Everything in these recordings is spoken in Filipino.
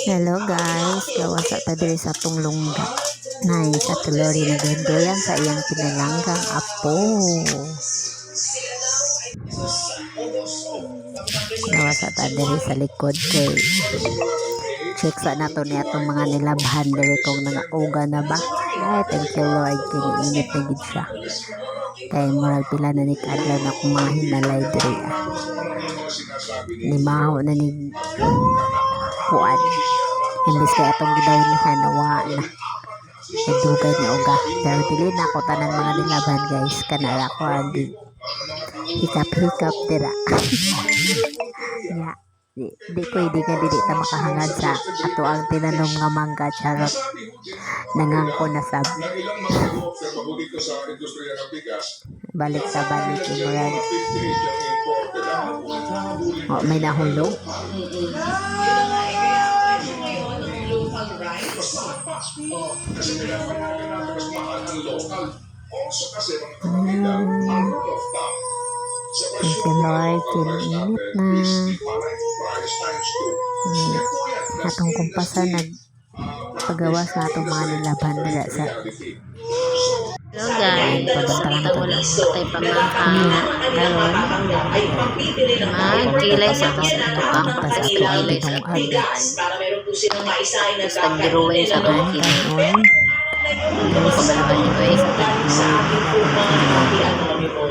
Hello guys, kawasa ta diri sa atong lungga. Nay sa tulori na gandoyan sa iyang pinalanggang apo. Kawasa ta diri sa likod kay check sa nato ni atong mga nilabhan diri kung nangauga na ba. Ay, thank you Lord, kiniinit na gid siya. Kay moral pila na ni kadlaw na akong mga hinalay diri. Ni maho na ni kuan. Imbis kaya itong gidawnihan nawa na nagdugay na uga, pero dili na ako tanan mga nilaban guys, kanala ko ang hikap dira. Ya, di ko hindi ka dili ta makahangad sa ato ang tinanom nga mangga, charot nangangko na sab. Balik imurag may nahulog. Thank you Lord, kiniinit na atong kumpasan nagpagawas na atong mga nilaban nila sa hello guys, dito wala patay pamangkana karon magkilay sa tukang pasakay itong aga basta giruway sa kanin tapos nabaliway sa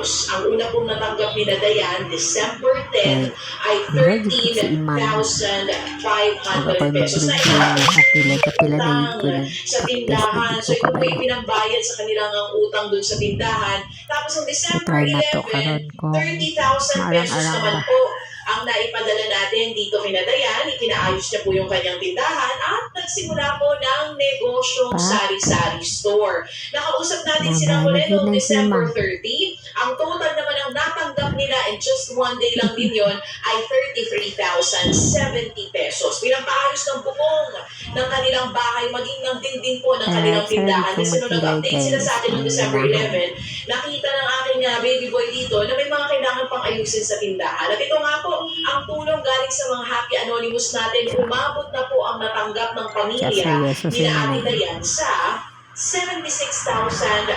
ang una pong natanggap ni Dayan, December 10, ay 13,500 pesos na sa tindahan. So ito po pinambayad sa kanilang utang dun sa tindahan. Tapos ang December 11, 30,000 pesos naman po ang naipadala natin dito kina Dayan. Ipinaayos niya po yung kanyang tindahan at nagsimula po ng negosyong sari-sari store. Nakausap natin sila muli noong December 30. Ang total naman ang natanggap nila in just one day lang din yun ay 33,070 pesos. Pinapaayos ng bubong ng kanilang bahay, maging ng dingding po ng kanilang tindahan. Kasi nung nag-update sila sa atin noong December 11, nakita ng aking baby boy dito na may mga kailangan pang ayusin sa tindahan. At ito nga po, ang tulong galing sa mga Happy Anonymous natin, umabot na po ang natanggap ng pamilya ni Ate Dayan sa 76,570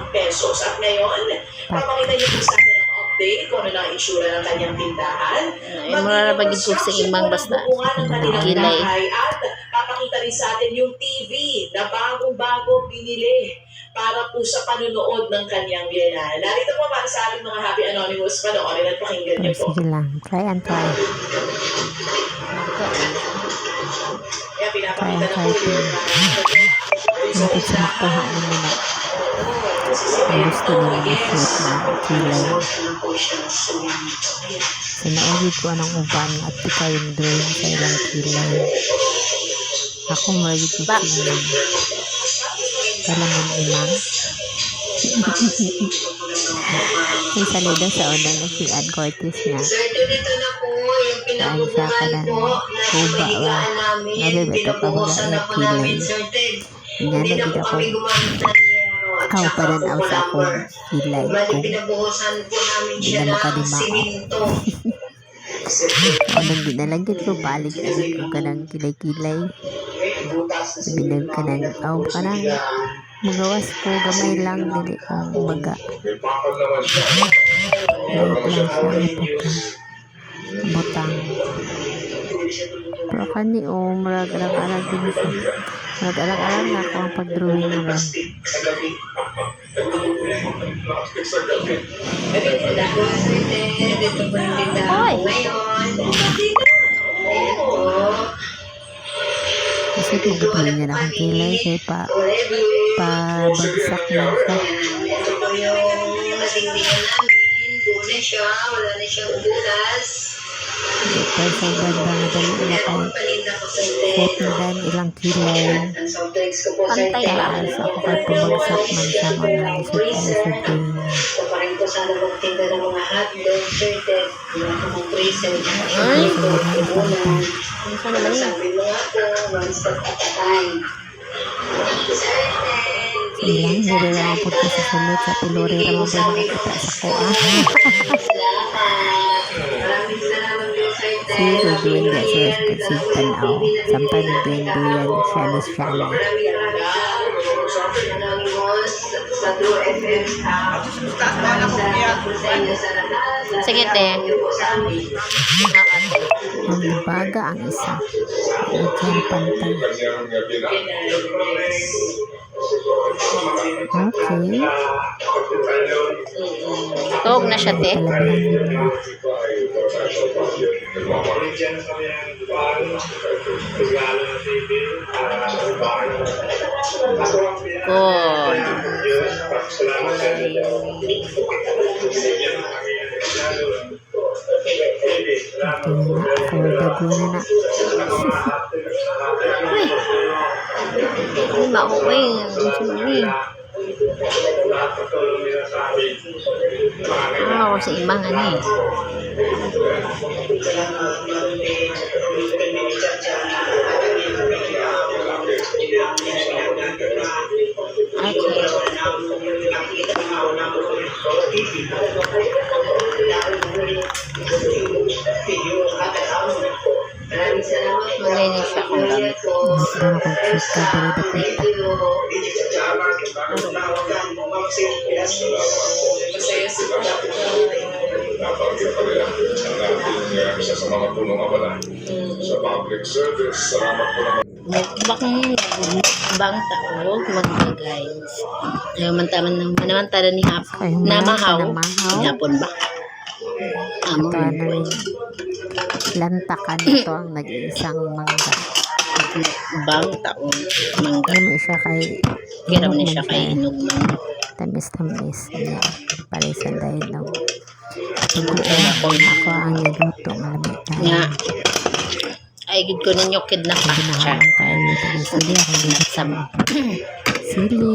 pesos. At ngayon, papakita niyo po sa atin ang update kung ano ang itsura ng kanyang tindahan. marabagin ko sa imang basta kilay. At papakita rin sa atin yung TV na bagong-bago binili para po sa panunood ng kanyang biyenan. Narito po para sa ating mga Happy Anonymous, panoorin at pakinggan niyo po. Sige lang, try and try. Kaya pinapakita na po yung Natin sa makuha nila na ang gusto nila na shoot na kilay. Sinaugid ko ng uban at tika yung drawing sa ilang kilay. Ako marigid ko sila. Kailangan ilang. Yung salida sa una na si Ann Cortez na. Saan siya ka na kuba ba? Nabibito ka ba na kilay. Nga na gina ko. Ikaw pa rin ako sa akong kilay ko. Hindi na makadimao. Anong ginalagit ko, balik ko ka ng kilay-kilay. Binag ka ng aw ka ng magawas ko, gamay lang, dili kong maga. Dahil lang siya butang. Pero kani marag-arag din siya. Marag-arag na ako ang pag-drawing naman. Hoy! Kasi pagdating niya na akong kilay kaya pabagsak lang siya. Wala na siyang bulas. Dito sa banda na dali ila kay kot na dan ilang kilay. Pantay lang. Taas ako kay pabagsak man siya mga isip ay sa tingin. So parang ito sana magtinda ng mga hotdog, shirted, mga freezer, Ay! Sabi mo nga po, one step at a time. Ilang, hindi lang po sa sunod sa pilori naman po makikita sa kuha. Maraming salamat po sa Sili duwende sa kasigtanaw. Samtang nagduwende yan siya ni Shani. Sige, te. Ang baga ang isa. Lagyan pantay. Okay. Tuog na siya, te. Palablahin mo. Good. Okay na. For dago na na. Ay, mauwi. Sorry. Ako sa imang ano eh. Magaling siya kung gamit. Masarap akong chika. Dari dapita. Masaya si isa sa mga punong abala sa public service. Salamat po naman. Bakang bang taog mga guys. Ayaw mantaman ni Hap. Ay, Namahaw. namahaw. Hapon ba? Amo. Ito ano rin. Lantakan ito ang nag-iisang mangga. Bang taog mangga. Ano siya kay Kiram ni siya kay Inugman. tamis-tamis niya. Palisan dahil ng Ako ako ang niluto. Malamig nga. tayo. Ay, gid ko ninyo kidnap pa siya. Ginahalang kayo. Tayo sili ako Sam. sili.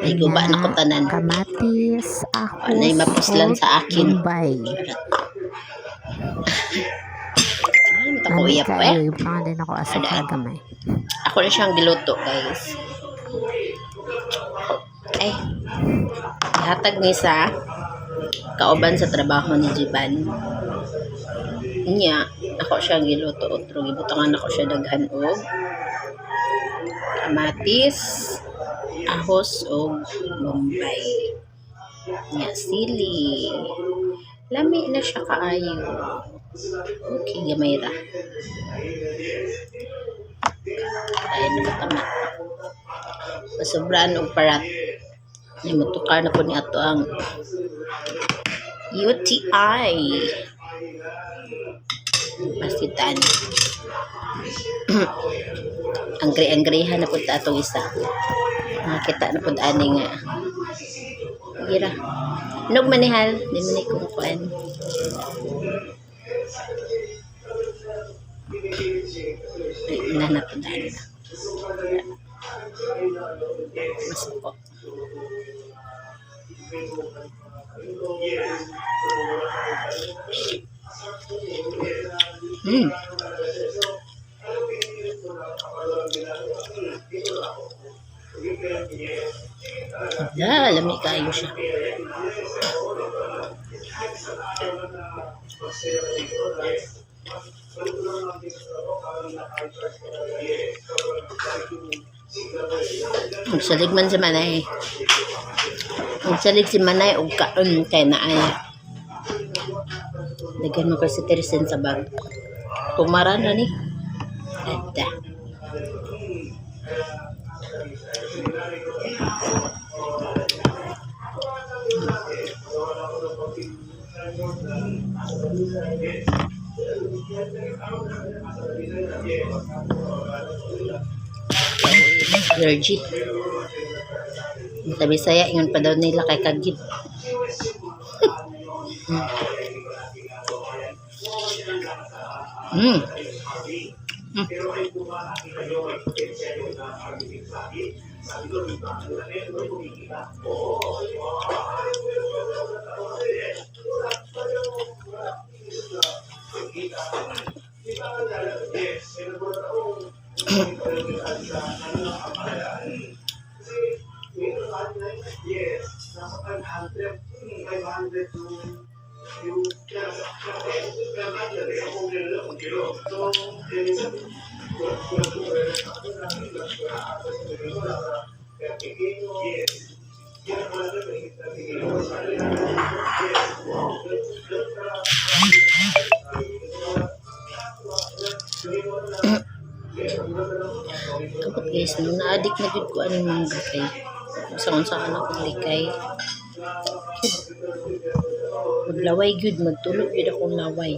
Ay, guba na ko tanan. Kamatis. Ahos. Anay mapuslan sa akin. Bombay. Ako iya pa eh. Yung pangalan din ako asukal gamay. Ako na siyang giluto, guys. Ay. Ihatag ni sa kauban sa trabaho ni Jiban. Niya, ako siyang giluto. Otro, gibutangan ako siya daghan og kamatis, ahos og bombay. Niya, sili. Lami na siya kaayo. Okay, gamay ra. Ayan na matama. Masobraan og parat. Ay, matukar na po ni ato ang UTI. Pasitan. Angri-angrihan na po ta atong isa. Nakita na po ani nga. Gira. Nog manihal, di man ni kumukuan. Ay, na po daan. Mas po. Lami kayo siya. Magsalig man si Manay. Magsalig si Manay og kaon kay naaya. Lagyan mo kasi tirsin sa bag. Tumaran na ni. Ada. Allergy. Sa Bisaya, ingon pa daw nila kay Kagid. Kapag guys, nung na-addict na gud ko anong mangga kay. Saan akong likay. Maglaway gud, magtulog gud akong laway.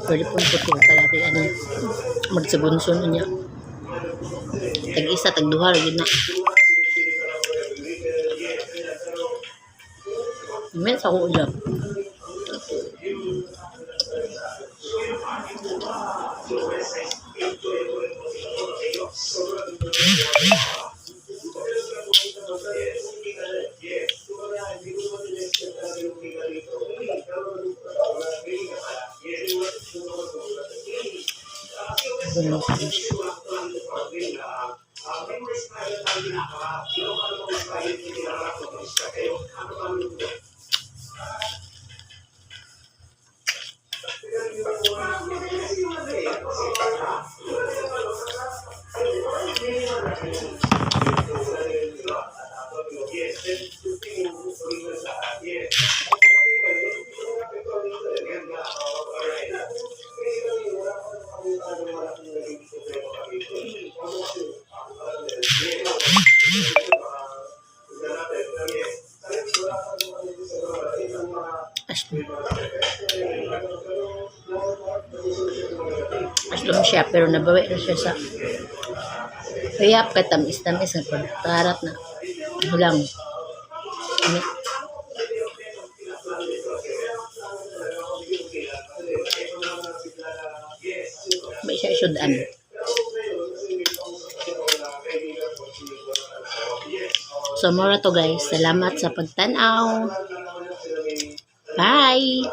Pwede pong putol kalaki ano, magsabunson niya. Tag-isa, tag-duha, yun na. May sa akong ulap. Ganun pa rin siya. Aslom siya pero nabawi na siya sa kaya katamis-tamis na pagkarat na hulang. May siya isyudan. So, mura to guys. Salamat sa pagtanaw. Bye!